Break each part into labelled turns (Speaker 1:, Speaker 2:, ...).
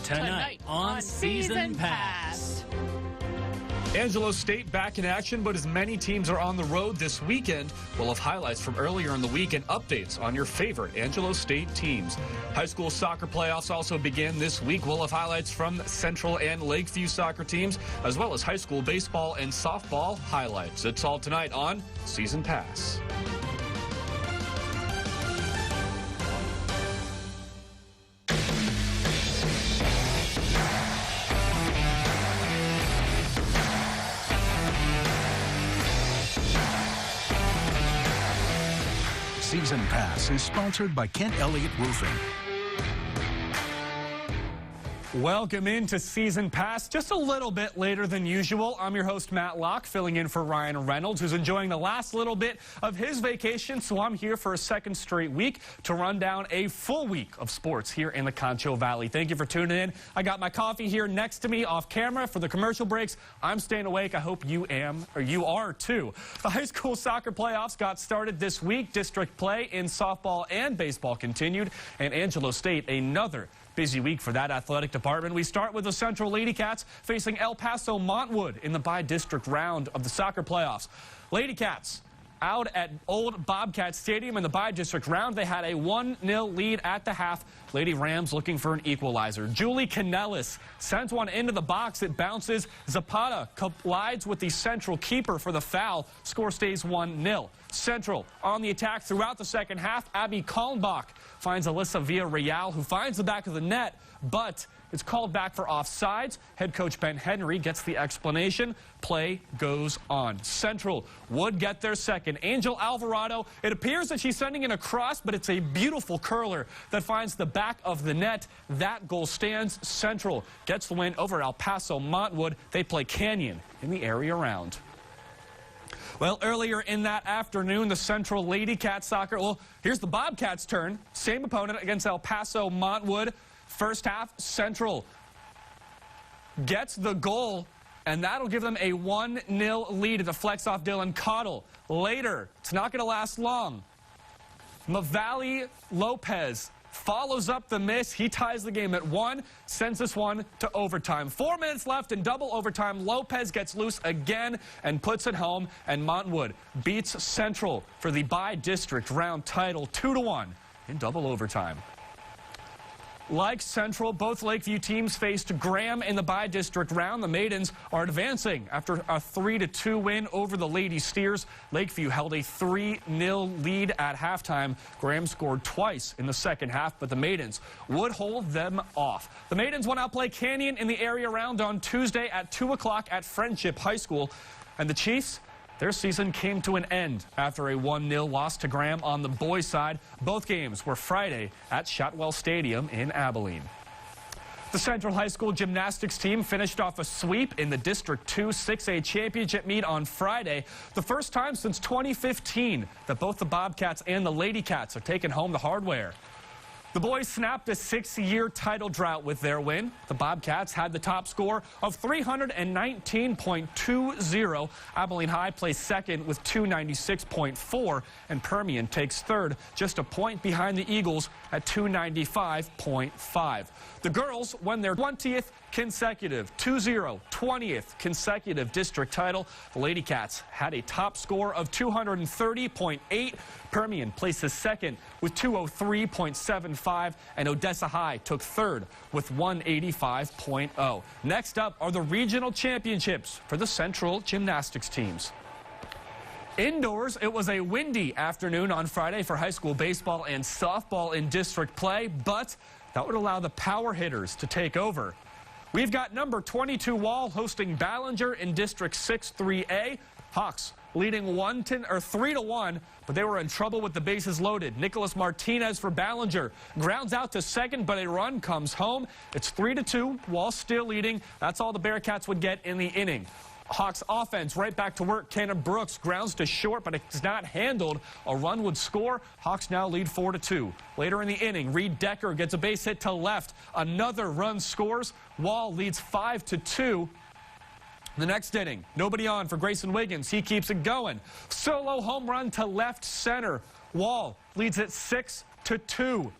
Speaker 1: Tonight on Season Pass.
Speaker 2: Angelo State back in action, but as many teams are on the road this weekend, we'll have highlights from earlier in the week and updates on your favorite Angelo State teams. High school soccer playoffs also begin this week. We'll have highlights from Central and Lakeview soccer teams, as well as high school baseball and softball highlights. It's all tonight on Season Pass.
Speaker 3: Season Pass is sponsored by Kent Elliott Roofing.
Speaker 2: Welcome into Season Pass, just a little bit later than usual. I'm your host, Matt Locke, filling in for Ryan Reynolds, who's enjoying the last little bit of his vacation. So I'm here for a second straight week to run down a full week of sports here in the Concho Valley. Thank you for tuning in. I got my coffee here next to me off camera for the commercial breaks. I'm staying awake. I hope you are too. The high school soccer playoffs got started this week. District play in softball and baseball continued, and Angelo State another busy week for that athletic department. We start with the Central Lady Cats facing El Paso Montwood in the bi-district round of the soccer playoffs. Lady Cats out at Old Bobcat Stadium in the bi-district round. They had a 1-0 lead at the half. Lady Rams looking for an equalizer. Julie Canellis sends one into the box. It bounces. Zapata collides with the Central keeper for the foul. Score stays 1-0. Central on the attack throughout the second half. Abby Kalmbach finds Alyssa Villarreal, who finds the back of the net, but it's called back for offsides. Head coach Ben Henry gets the explanation. Play goes on. Central would get their second. Angel Alvarado, it appears that she's sending in a cross, but it's a beautiful curler that finds the back of the net. That goal stands. Central gets the win over El Paso Montwood. They play Canyon in the area round. Well, earlier in that afternoon, the Central Lady Cat soccer, well, here's the Bobcats' turn. Same opponent against El Paso Montwood. First half, Central gets the goal, and that'll give them a 1-0 lead. It deflects off Dylan Cottle. Later, it's not going to last long. Mavali Lopez follows up the miss. He ties the game at 1, sends this one to overtime. 4 minutes left in double overtime. Lopez gets loose again and puts it home, and Montwood beats Central for the bi-district round title 2-1 in double overtime. Like Central, both Lakeview teams faced Graham in the bi-district round. The Maidens are advancing after a 3-2 win over the Lady Steers. Lakeview held a 3-0 lead at halftime. Graham scored twice in the second half, but the Maidens would hold them off. The Maidens will now play Canyon in the area round on Tuesday at 2 o'clock at Friendship High School. And the Chiefs, their season came to an end after a 1-0 loss to Graham on the boys' side. Both games were Friday at Shotwell Stadium in Abilene. The Central High School gymnastics team finished off a sweep in the District 2 6A championship meet on Friday. The first time since 2015 that both the Bobcats and the Lady Cats are taking home the hardware. The boys snapped a 6-year title drought with their win. The Bobcats had the top score of 319.20. Abilene High placed second with 296.4, and Permian takes third, just a point behind the Eagles at 295.5. The girls won their 20th consecutive, 20th consecutive district title. The Lady Cats had a top score of 230.8. Permian places second with 203.75, and Odessa High took third with 185.0. Next up are the regional championships for the Central gymnastics teams. Indoors, it was a windy afternoon on Friday for high school baseball and softball in district play, but that would allow the power hitters to take over. We've got number 22 Wall hosting Ballinger in District 6 3A. Hawks leading 3-1, but they were in trouble with the bases loaded. Nicholas Martinez for Ballinger grounds out to second, but a run comes home. It's 3-2. Wall still leading. That's all the Bearcats would get in the inning. Hawks offense right back to work. Cannon Brooks grounds to short, but it's not handled. A run would score. Hawks now lead 4-2. Later in the inning, Reed Decker gets a base hit to left. Another run scores. Wall leads 5-2. The next inning, nobody on for Grayson Wiggins. He keeps it going. Solo home run to left center. Wall leads it 6-2.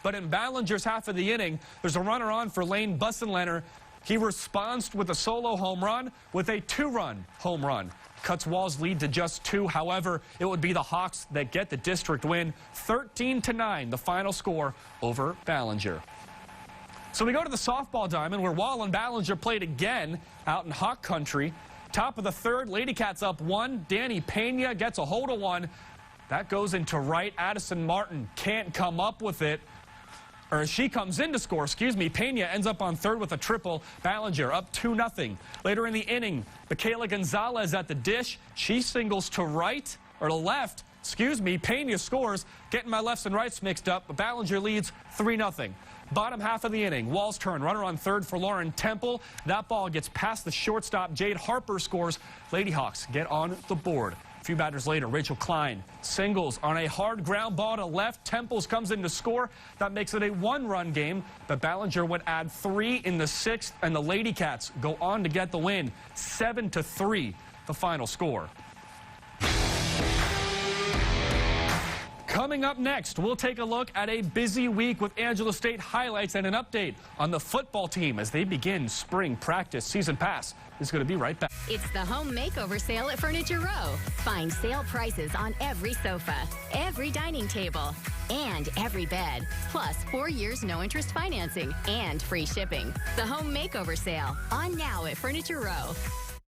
Speaker 2: But in Ballinger's half of the inning, there's a runner on for Lane Bussenlener. He responds with a solo home run with a 2-run home run. Cuts Wall's lead to just 2. However, it would be the Hawks that get the district win. 13-9, the final score over Ballinger. So we go to the softball diamond where Wall and Ballinger played again out in Hawk Country. Top of the third, Lady Cats up 1. Danny Pena gets a hold of one. That goes into right. Addison Martin can't come up with it. Or she comes in to score, excuse me. Pena ends up on third with a triple. Ballinger up 2-0. Later in the inning, Michaela Gonzalez at the dish. She singles to right, or to left, excuse me. Pena scores, getting my lefts and rights mixed up, but Ballinger leads 3-0. Bottom half of the inning, Wall's turn. Runner on third for Lauren Temple. That ball gets past the shortstop. Jade Harper scores. Lady Hawks get on the board. A few batters later, Rachel Klein singles on a hard ground ball to left. Temples comes in to score. That makes it a 1-run game, but Ballinger would add 3 in the 6th, and the Lady Cats go on to get the win. 7-3, the final score. Coming up next, we'll take a look at a busy week with Angelo State highlights and an update on the football team as they begin spring practice. Season Pass is going to be right back.
Speaker 4: It's the home makeover sale at Furniture Row. Find sale prices on every sofa, every dining table, and every bed. Plus 4 years no interest financing and free shipping. The home makeover sale on now at Furniture Row.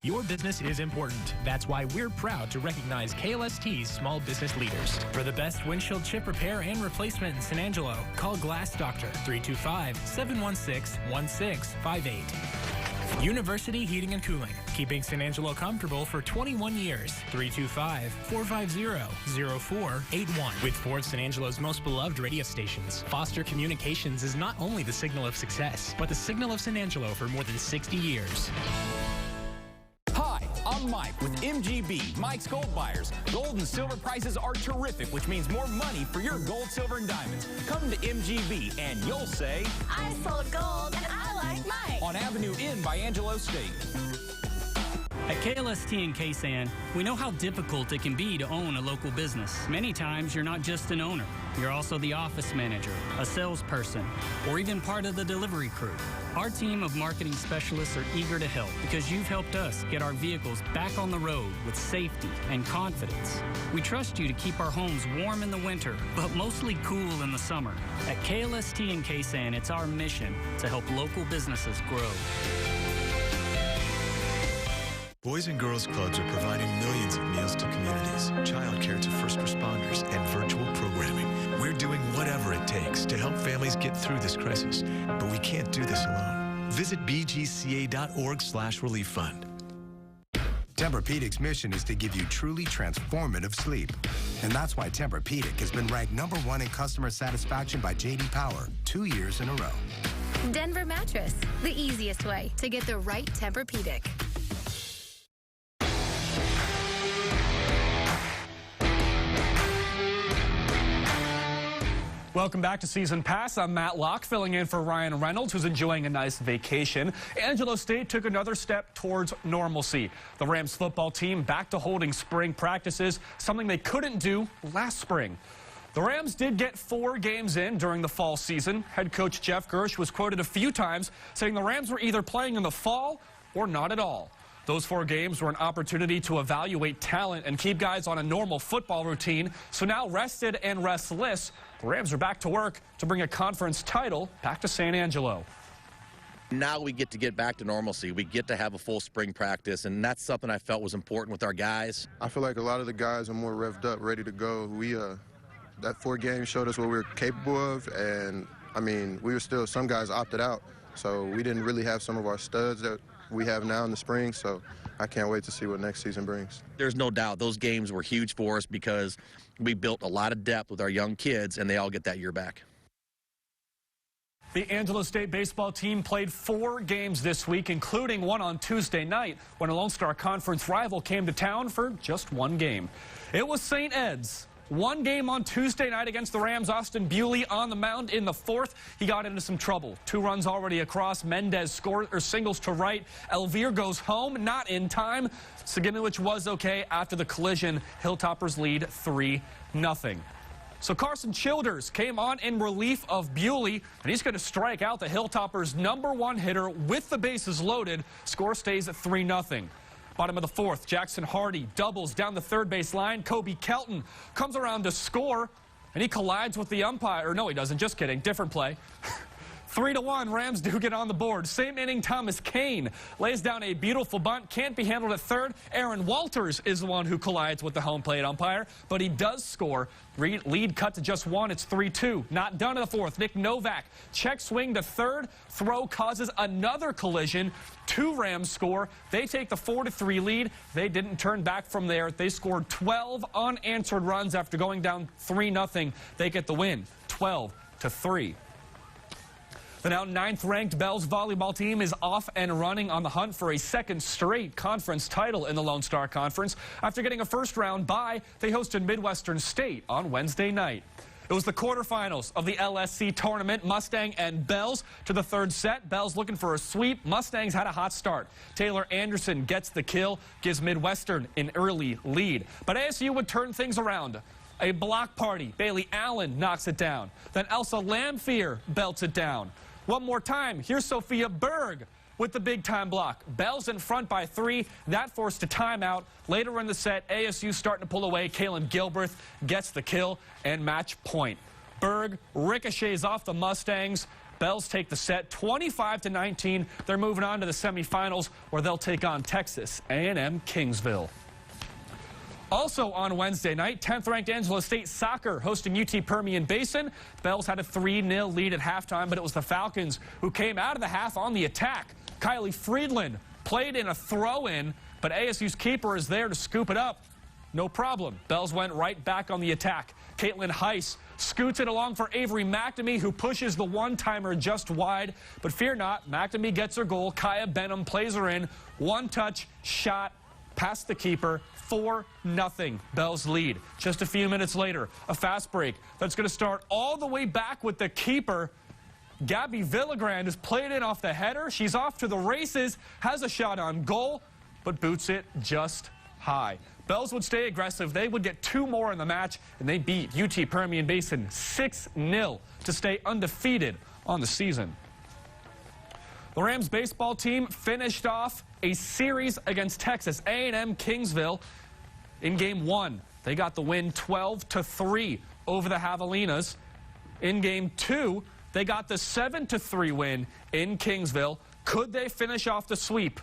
Speaker 5: Your business is important. That's why we're proud to recognize KLST's small business leaders. For the best windshield chip repair and replacement in San Angelo, call Glass Doctor 325-716-1658. University Heating and Cooling, keeping San Angelo comfortable for 21 years. 325-450-0481. With 4 of San Angelo's most beloved radio stations, Foster Communications is not only the signal of success, but the signal of San Angelo for more than 60 years.
Speaker 6: Hi, I'm Mike with MGB, Mike's Gold Buyers. Gold and silver prices are terrific, which means more money for your gold, silver, and diamonds. Come to MGB and you'll say,
Speaker 4: I sold gold and I like Mike.
Speaker 6: On Avenue N by Angelo State.
Speaker 1: At KLST and KSAN, we know how difficult it can be to own a local business. Many times, you're not just an owner. You're also the office manager, a salesperson, or even part of the delivery crew. Our team of marketing specialists are eager to help because you've helped us get our vehicles back on the road with safety and confidence. We trust you to keep our homes warm in the winter, but mostly cool in the summer. At KLST and KSAN, it's our mission to help local businesses grow.
Speaker 7: Boys and Girls Clubs are providing millions of meals to communities, childcare to first responders, and virtual programming. We're doing whatever it takes to help families get through this crisis, but we can't do this alone. Visit bgca.org/relief fund.
Speaker 8: Tempur-Pedic's mission is to give you truly transformative sleep. And that's why Tempur-Pedic has been ranked #1 in customer satisfaction by J.D. Power 2 years in a row.
Speaker 4: Denver Mattress, the easiest way to get the right Tempur-Pedic.
Speaker 2: Welcome back to Season Pass. I'm Matt Locke, filling in for Ryan Reynolds, who's enjoying a nice vacation. Angelo State took another step towards normalcy. The Rams football team back to holding spring practices, something they couldn't do last spring. The Rams did get 4 games in during the fall season. Head coach Jeff Gersh was quoted a few times saying the Rams were either playing in the fall or not at all. Those 4 games were an opportunity to evaluate talent and keep guys on a normal football routine. So now rested and restless, the Rams are back to work to bring a conference title back to San Angelo.
Speaker 9: Now we get back to normalcy. We get to have a full spring practice, and that's something I felt was important with our guys.
Speaker 10: I feel like a lot of the guys are more revved up, ready to go. That 4 games showed us what we were capable of, and I mean, some guys opted out, so we didn't really have some of our studs that we have now in the spring, so I can't wait to see what next season brings.
Speaker 9: There's no doubt those games were huge for us because we built a lot of depth with our young kids, and they all get that year back.
Speaker 2: The Angelo State baseball team played 4 games this week, including one on Tuesday night when a Lone Star Conference rival came to town for just 1 game. It was St. Ed's. 1 game on Tuesday night against the Rams. Austin Bewley on the mound in the 4th. He got into some trouble. 2 runs already across. Mendez singles to right. Elvire goes home, not in time. Saginowicz was okay after the collision. Hilltoppers lead 3-0. So Carson Childers came on in relief of Bewley, and he's going to strike out the Hilltoppers' #1 hitter with the bases loaded. Score stays at 3-0. Bottom of the fourth, Jackson Hardy doubles down the third base line. Kobe Kelton comes around to score, and he collides with the umpire. Or no, he doesn't. Just kidding. Different play. 3-1, Rams do get on the board. Same inning, Thomas Kane lays down a beautiful bunt. Can't be handled at third. Aaron Walters is the one who collides with the home plate umpire, but he does score. Lead cut to just 1. It's 3-2. Not done in the fourth. Nick Novak check swing to third. Throw causes another collision. 2 Rams score. They take the 4-3 lead. They didn't turn back from there. They scored 12 unanswered runs after going down 3-0. They get the win, 12-3. The now 9th-ranked Bells volleyball team is off and running on the hunt for a second straight conference title in the Lone Star Conference. After getting a first-round bye, they hosted Midwestern State on Wednesday night. It was the quarterfinals of the LSC tournament. Mustang and Bells to the third set. Bells looking for a sweep. Mustangs had a hot start. Taylor Anderson gets the kill, gives Midwestern an early lead. But ASU would turn things around. A block party. Bailey Allen knocks it down. Then Elsa Lamphere belts it down. One more time, here's Sophia Berg with the big-time block. Bells in front by 3. That forced a timeout. Later in the set, ASU starting to pull away. Kaylin Gilbreth gets the kill and match point. Berg ricochets off the Mustangs. Bells take the set 25-19. They're moving on to the semifinals where they'll take on Texas A&M Kingsville. Also on Wednesday night, 10th-ranked Angelo State Soccer hosting UT Permian Basin. Bells had a 3-0 lead at halftime, but it was the Falcons who came out of the half on the attack. Kylie Friedland played in a throw-in, but ASU's keeper is there to scoop it up. No problem. Bells went right back on the attack. Caitlin Heiss scoots it along for Avery McNamee, who pushes the one-timer just wide. But fear not, McNamee gets her goal. Kaya Benham plays her in. One-touch shot past the keeper. 4-0. Bells lead. Just a few minutes later, a fast break that's going to start all the way back with the keeper. Gabby Villagrand is played in off the header. She's off to the races, has a shot on goal, but boots it just high. Bells would stay aggressive. They would get 2 more in the match, and they beat UT Permian Basin 6-0 to stay undefeated on the season. The Rams baseball team finished off a series against Texas A&M Kingsville in Game 1. They got the win 12-3 over the Javelinas. In Game 2, they got the 7-3 win in Kingsville. Could they finish off the sweep?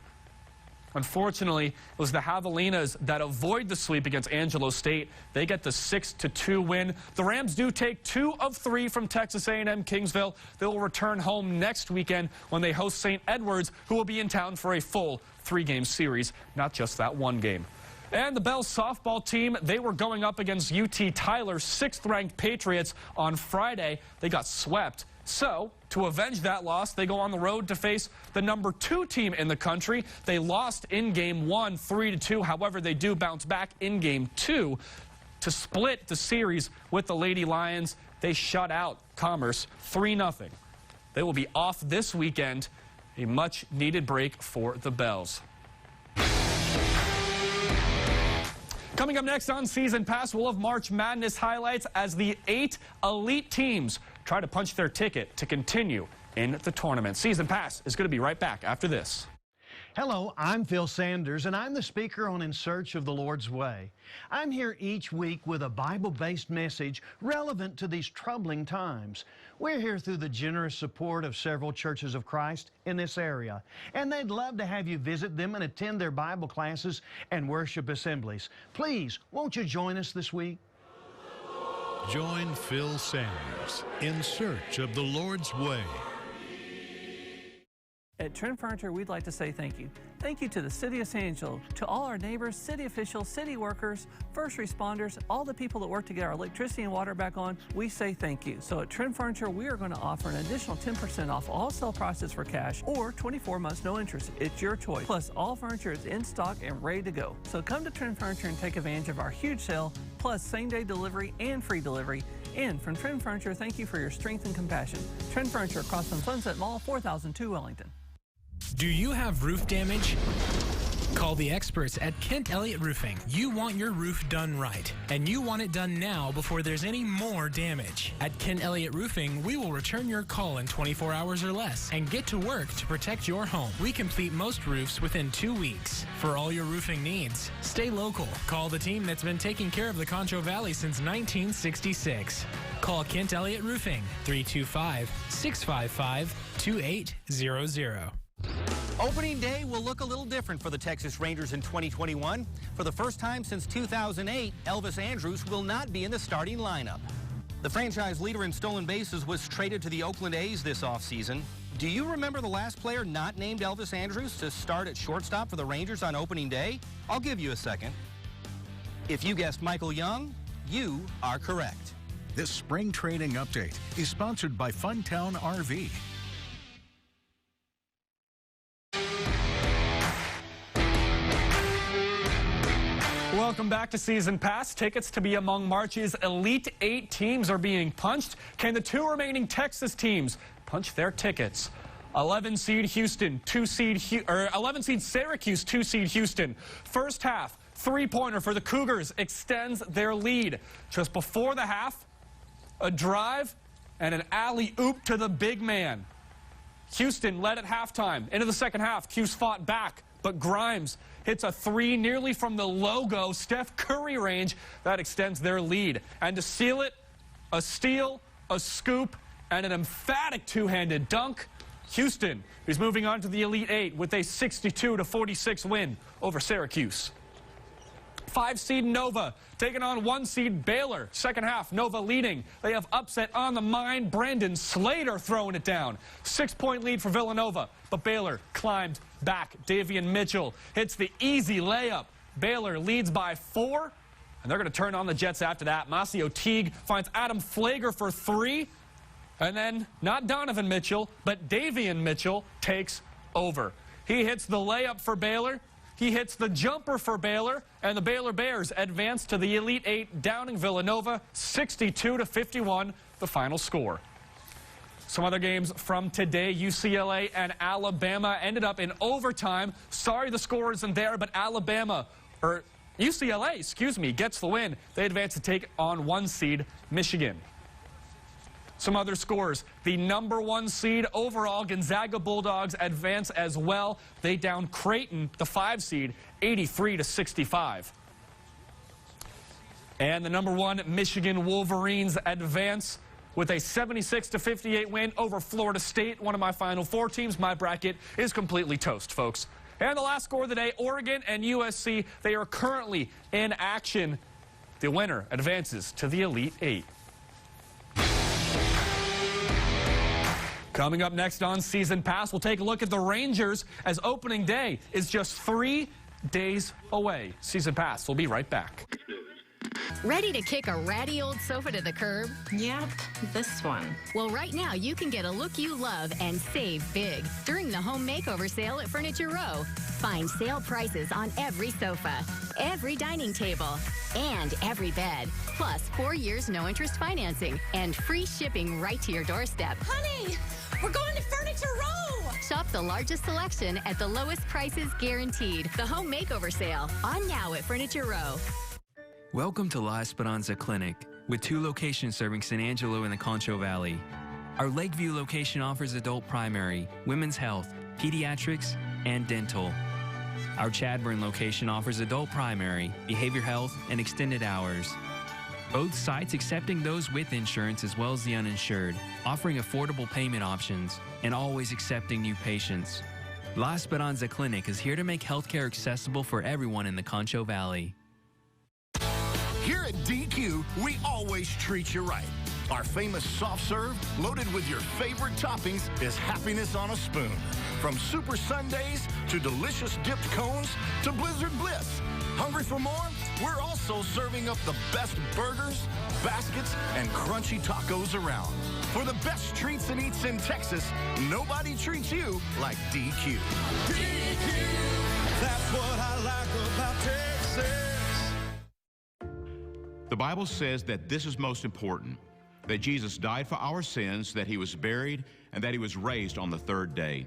Speaker 2: Unfortunately, it was the Javelinas that avoid the sweep against Angelo State. They get the 6-2 win. The Rams do take 2 of 3 from Texas A&M Kingsville. They will return home next weekend when they host St. Edwards, who will be in town for a full 3-game series, not just that 1 game. And the Bells softball team, they were going up against UT Tyler's 6th-ranked Patriots on Friday. They got swept. So, to avenge that loss, they go on the road to face the #2 team in the country. They lost in Game 1, 3-2. However, they do bounce back in Game 2 to split the series with the Lady Lions. They shut out Commerce 3-0. They will be off this weekend, a much-needed break for the Bells. Coming up next on Season Pass, we'll have March Madness highlights as the 8 elite teams try to punch their ticket to continue in the tournament. Season Pass is going to be right back after this.
Speaker 11: Hello, I'm Phil Sanders, and I'm the speaker on In Search of the Lord's Way. I'm here each week with a Bible-based message relevant to these troubling times. We're here through the generous support of several churches of Christ in this area, and they'd love to have you visit them and attend their Bible classes and worship assemblies. Please, won't you join us this week?
Speaker 3: Join Phil Sanders in Search of the Lord's Way.
Speaker 12: At Trend Furniture, we'd like to say thank you. Thank you to the City of San Angelo, to all our neighbors, city officials, city workers, first responders, all the people that work to get our electricity and water back on. We say thank you. So at Trend Furniture, we are going to offer an additional 10% off all sale prices for cash or 24 months no interest. It's your choice. Plus, all furniture is in stock and ready to go. So come to Trend Furniture and take advantage of our huge sale, plus same-day delivery and free delivery. And from Trend Furniture, thank you for your strength and compassion. Trend Furniture across from Sunset Mall, 4002 Wellington.
Speaker 5: Do you have roof damage? Call Call the experts at Kent Elliott Roofing. You want your roof done right, and you want it done now before there's any more damage. At Kent Elliott Roofing, we will return your call in 24 hours or less and get to work to protect your home. We complete most roofs within 2 weeks. For all your roofing needs, stay local. Call the team that's been taking care of the Concho Valley since 1966. Call Kent Elliott Roofing, 325-655-2800.
Speaker 13: Opening day will look a little different for the Texas Rangers in 2021. For the first time since 2008, Elvis Andrus will not be in the starting lineup. The franchise leader in stolen bases was traded to the Oakland A's this offseason. Do you remember the last player not named Elvis Andrus to start at shortstop for the Rangers on opening day? I'll give you a second. If you guessed Michael Young, you are correct.
Speaker 3: This spring training update is sponsored by Funtown RV.
Speaker 2: Welcome back to Season Pass. Tickets to be among March's Elite 8 teams are being punched. Can the 2 remaining Texas teams punch their tickets? 11 seed Houston, 11 seed Syracuse, 2 seed Houston. First half, 3-pointer for the Cougars extends their lead. Just before the half, a drive and an alley-oop to the big man. Houston led at halftime. Into the second half, Cuse fought back, but Grimes hits a 3 nearly from the logo Steph Curry range. That extends their lead. And to seal it, a steal, a scoop, and an emphatic two-handed dunk. Houston is moving on to the Elite 8 with a 62-46 win over Syracuse. 5 seed Nova taking on 1 seed Baylor. Second half, Nova leading. They have upset on the mind. Brandon Slater throwing it down. 6-point lead for Villanova, but Baylor climbed back. Davian Mitchell hits the easy layup. Baylor leads by 4, and they're going to turn on the Jets after that. Masio Teague finds Adam Flager for 3, and then not Donovan Mitchell, but Davian Mitchell takes over. He hits the layup for Baylor. He hits the jumper for Baylor, and the Baylor Bears advance to the Elite 8, downing Villanova 62-51, the final score. Some other games from today, UCLA and Alabama ended up in overtime. Sorry the score isn't there, but UCLA, gets the win. They advance to take on 1 seed Michigan. Some other scores. The number 1 seed overall, Gonzaga Bulldogs advance as well. They down Creighton, the 5 seed, 83-65. And the number 1 Michigan Wolverines advance with a 76-58 win over Florida State, one of my Final Four teams. My bracket is completely toast, folks. And the last score of the day, Oregon and USC, they are currently in action. The winner advances to the Elite 8. Coming up next on Season Pass, we'll take a look at the Rangers as opening day is just 3 days away. Season Pass, we'll be right back.
Speaker 4: Ready to kick a ratty old sofa to the curb?
Speaker 14: Yep, this one.
Speaker 4: Well, right now you can get a look you love and save big during the home makeover sale at Furniture Row. Find sale prices on every sofa, every dining table, and every bed. Plus 4 years no interest financing and free shipping right to your doorstep.
Speaker 14: Honey, we're going to Furniture Row!
Speaker 4: Shop the largest selection at the lowest prices guaranteed. The home makeover sale on now at Furniture Row.
Speaker 15: Welcome to La Espedanza Clinic, with 2 locations serving San Angelo and the Concho Valley. Our Lakeview location offers adult primary, women's health, pediatrics, and dental. Our Chadburn location offers adult primary, behavior health, and extended hours. Both sites accepting those with insurance as well as the uninsured, offering affordable payment options, and always accepting new patients. La Espedanza Clinic is here to make healthcare accessible for everyone in the Concho Valley.
Speaker 16: Here at DQ, we always treat you right. Our famous soft serve, loaded with your favorite toppings, is happiness on a spoon. From super sundaes to delicious dipped cones to Blizzard Bliss. Hungry for more? We're also serving up the best burgers, baskets, and crunchy tacos around. For the best treats and eats in Texas, nobody treats you like DQ.
Speaker 17: DQ, that's what I like about Texas.
Speaker 18: The Bible says that this is most important, that Jesus died for our sins, that he was buried, and that he was raised on the 3rd day.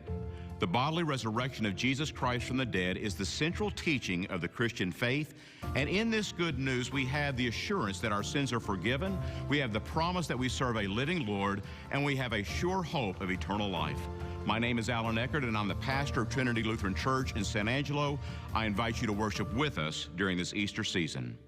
Speaker 18: The bodily resurrection of Jesus Christ from the dead is the central teaching of the Christian faith. And in this good news, we have the assurance that our sins are forgiven. We have the promise that we serve a living Lord, and we have a sure hope of eternal life. My name is Alan Eckert, and I'm the pastor of Trinity Lutheran Church in San Angelo. I invite you to worship with us during this Easter season.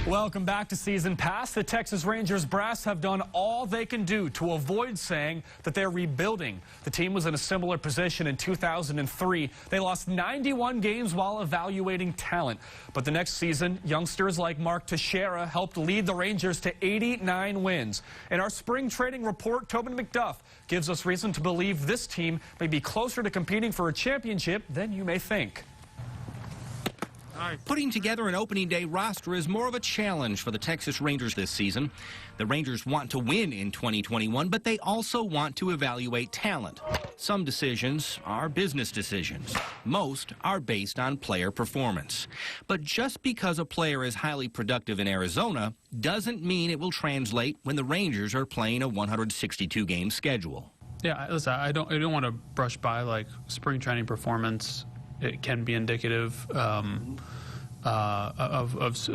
Speaker 2: Welcome back to Season Pass. The Texas Rangers brass have done all they can do to avoid saying that they're rebuilding. The team was in a similar position in 2003. They lost 91 games while evaluating talent. But the next season, youngsters like Mark Teixeira helped lead the Rangers to 89 wins. In our spring training report, Tobin McDuff gives us reason to believe this team may be closer to competing for a championship than you may think.
Speaker 13: Putting together an opening day roster is more of a challenge for the Texas Rangers this season. The Rangers want to win in 2021, but they also want to evaluate talent. Some decisions are business decisions. Most are based on player performance. But just because a player is highly productive in Arizona doesn't mean it will translate when the Rangers are playing a 162-game schedule.
Speaker 19: Yeah, listen, I don't want to brush by like spring training performance. It can be indicative of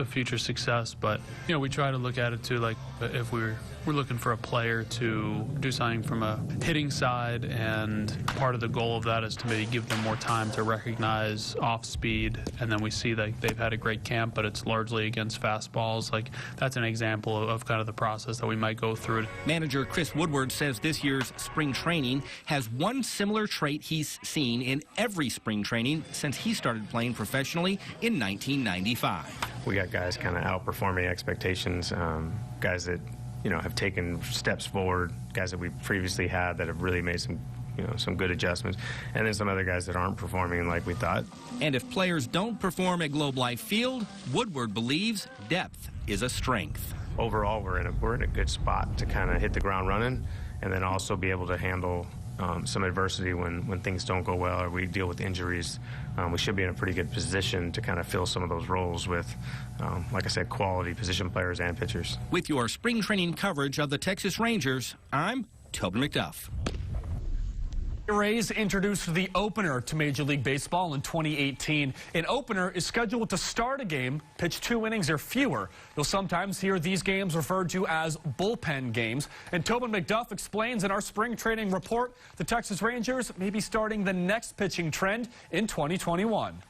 Speaker 19: future success, but we try to look at it too, like if we're looking for a player to do something from a hitting side, and part of the goal of that is to maybe give them more time to recognize off speed, and then we see that they've had a great camp, but it's largely against fastballs. Like that's an example of kind of the process that we might go through.
Speaker 13: Manager Chris Woodward says this year's spring training has one similar trait he's seen in every spring training since he started playing professionally in 1995.
Speaker 20: We got guys kind of outperforming expectations, guys that have taken steps forward, guys that we previously had that have really made some good adjustments, and then some other guys that aren't performing like we thought.
Speaker 13: And if players don't perform at Globe Life Field, Woodward believes depth is a strength.
Speaker 20: Overall, we're in a good spot to kind of hit the ground running, and then also be able to handle some adversity when things don't go well or we deal with injuries. We should be in a pretty good position to kind of fill some of those roles with, like I said, quality position players and pitchers.
Speaker 13: With your spring training coverage of the Texas Rangers, I'm Tobin McDuff.
Speaker 2: The Rays introduced the opener to Major League Baseball in 2018. An opener is scheduled to start a game, pitch 2 innings or fewer. You'll sometimes hear these games referred to as bullpen games. And Tobin McDuff explains in our spring training report the Texas Rangers may be starting the next pitching trend in 2021.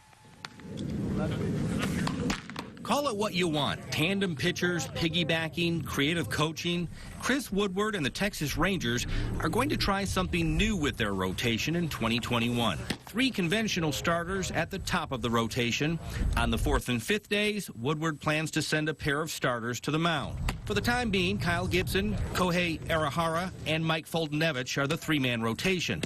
Speaker 13: Call it what you want, tandem pitchers, piggybacking, creative coaching. Chris Woodward and the Texas Rangers are going to try something new with their rotation in 2021. 3 conventional starters at the top of the rotation. On the 4th and 5th days, Woodward plans to send a pair of starters to the mound. For the time being, Kyle Gibson, Kohei Arihara, and Mike Foltynewicz are the 3-man rotation.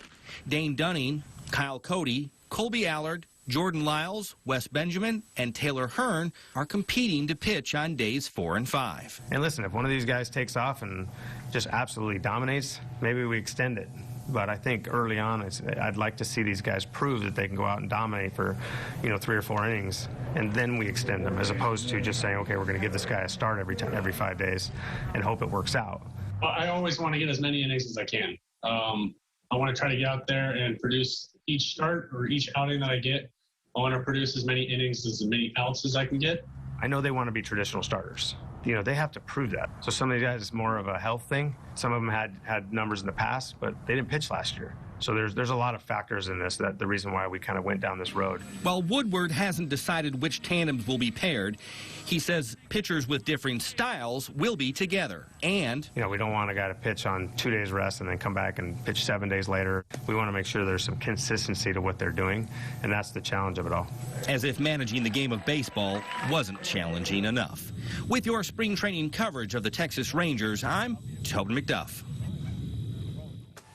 Speaker 13: Dane Dunning, Kyle Cody, Colby Allard, Jordan Lyles, Wes Benjamin, and Taylor Hearn are competing to pitch on days 4 and 5.
Speaker 20: And listen, if one of these guys takes off and just absolutely dominates, maybe we extend it. But I think early on, I'd like to see these guys prove that they can go out and dominate for, 3 or 4 innings, and then we extend them, as opposed to just saying, okay, we're going to give this guy a start every 5 days and hope it works out.
Speaker 21: I always want to get as many innings as I can. I want to try to get out there and produce each start or each outing that I get. I want to produce as many innings, as many outs as I can get.
Speaker 20: I know they want to be traditional starters. They have to prove that. So some of these guys, it's more of a health thing. Some of them had numbers in the past, but they didn't pitch last year. So there's a lot of factors in this, that the reason why we kind of went down this road.
Speaker 13: While Woodward hasn't decided which tandems will be paired, he says pitchers with differing styles will be together. And
Speaker 20: we don't want a guy to pitch on 2 days rest and then come back and pitch 7 days later. We want to make sure there's some consistency to what they're doing, and that's the challenge of it all.
Speaker 13: As if managing the game of baseball wasn't challenging enough. With your spring training coverage of the Texas Rangers, I'm Tobin McDuff.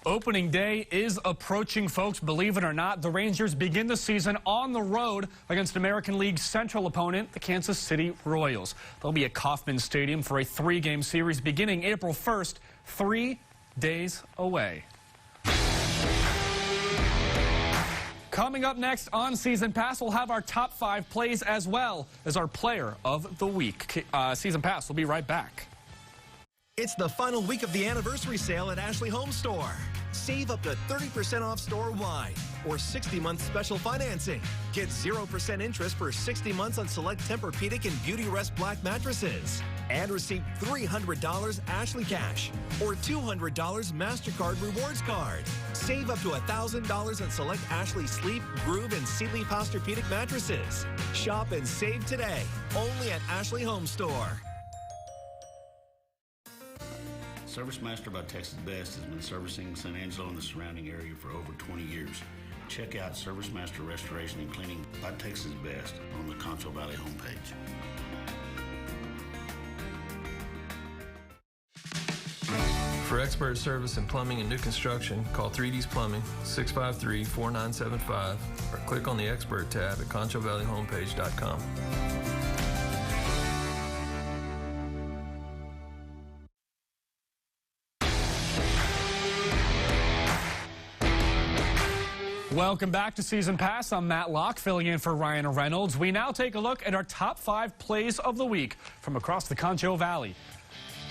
Speaker 2: Opening day is approaching, folks. Believe it or not, the Rangers begin the season on the road against American League's central opponent, the Kansas City Royals. They'll be at Kauffman Stadium for a 3-game series beginning April 1st, 3 days away. Coming up next on Season Pass, we'll have our top 5 plays as well as our player of the week. Season Pass will be right back.
Speaker 6: It's the final week of the anniversary sale at Ashley Home Store. Save up to 30% off store-wide or 60-month special financing. Get 0% interest for 60 months on select Tempur-Pedic and Beauty-Rest Black mattresses. And receive $300 Ashley Cash or $200 MasterCard Rewards Card. Save up to $1,000 on select Ashley Sleep, Groove, and Sealy Posturepedic mattresses. Shop and save today, only at Ashley Home Store.
Speaker 22: ServiceMaster by Texas Best has been servicing San Angelo and the surrounding area for over 20 years. Check out ServiceMaster Restoration and Cleaning by Texas Best on the Concho Valley homepage.
Speaker 23: For expert service in plumbing and new construction, call 3D's Plumbing, 653-4975, or click on the Expert tab at ConchoValleyHomepage.com.
Speaker 2: Welcome back to Season Pass. I'm Matt Locke, filling in for Ryan Reynolds. We now take a look at our top 5 plays of the week from across the Concho Valley.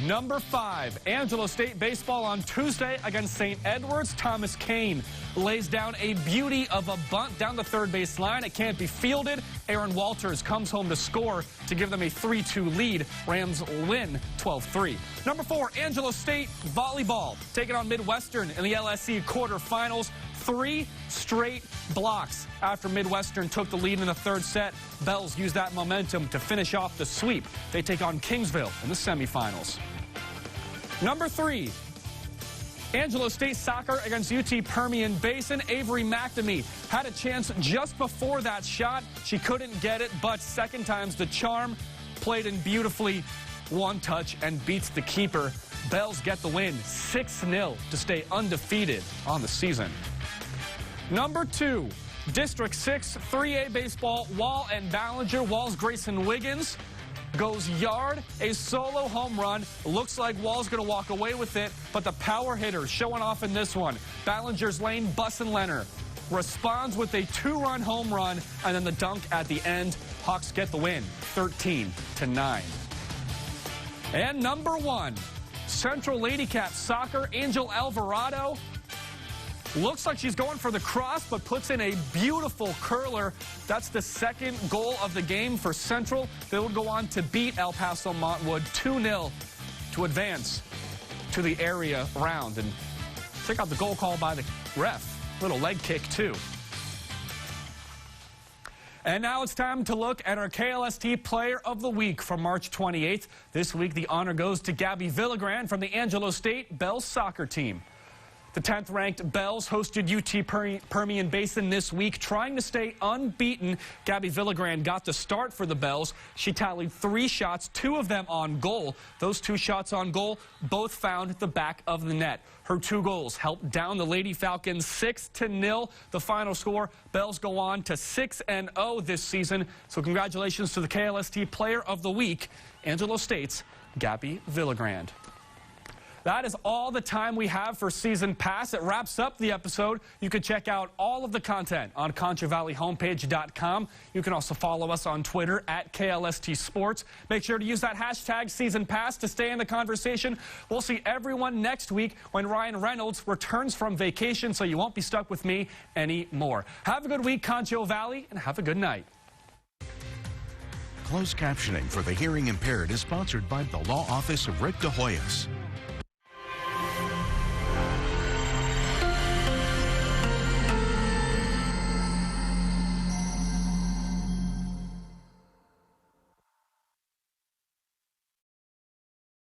Speaker 2: Number 5, Angelo State baseball on Tuesday against St. Edwards. Thomas Kane lays down a beauty of a bunt down the third base line. It can't be fielded. Aaron Walters comes home to score to give them a 3-2 lead. Rams win 12-3. Number 4, Angelo State volleyball taking on Midwestern in the LSC quarterfinals. 3 straight blocks after Midwestern took the lead in the third set. Bells used that momentum to finish off the sweep. They take on Kingsville in the semifinals. Number 3, Angelo State soccer against UT Permian Basin. Avery McNamee had a chance just before that shot. She couldn't get it, but second time's the charm. Played in beautifully, one touch, and beats the keeper. Bells get the win 6-0 to stay undefeated on the season. Number 2, District 6 3A baseball, Wall and Ballinger. Wall's Grayson Wiggins goes yard, a solo home run. Looks like Wall's going to walk away with it, but the power hitter showing off in this one. Ballinger's Lane Bussenlener responds with a 2-run home run, and then the dunk at the end. Hawks get the win 13-9. And number 1, Central Lady Cats soccer, Angel Alvarado. Looks like she's going for the cross, but puts in a beautiful curler. That's the second goal of the game for Central. They will go on to beat El Paso Montwood 2-0 to advance to the area round. And check out the goal call by the ref. Little leg kick, too. And now it's time to look at our KLST Player of the Week from March 28th. This week, the honor goes to Gabby Villagrán from the Angelo State Bells soccer team. The 10th-ranked Bells hosted UT Permian Basin this week, trying to stay unbeaten. Gabby Villagrán got the start for the Bells. She tallied 3 shots, 2 of them on goal. Those 2 shots on goal both found the back of the net. Her 2 goals helped down the Lady Falcons 6-0. The final score, Bells go on to 6-0 this season. So congratulations to the KLST Player of the Week, Angelo State's Gabby Villagrán. That is all the time we have for Season Pass. It wraps up the episode. You can check out all of the content on ConchoValleyHomepage.com. You can also follow us on Twitter at KLST Sports. Make sure to use that hashtag Season Pass to stay in the conversation. We'll see everyone next week when Ryan Reynolds returns from vacation, so you won't be stuck with me anymore. Have a good week, Concho Valley, and have a good night.
Speaker 24: Closed captioning for the hearing impaired is sponsored by the Law Office of Rick De Hoyos.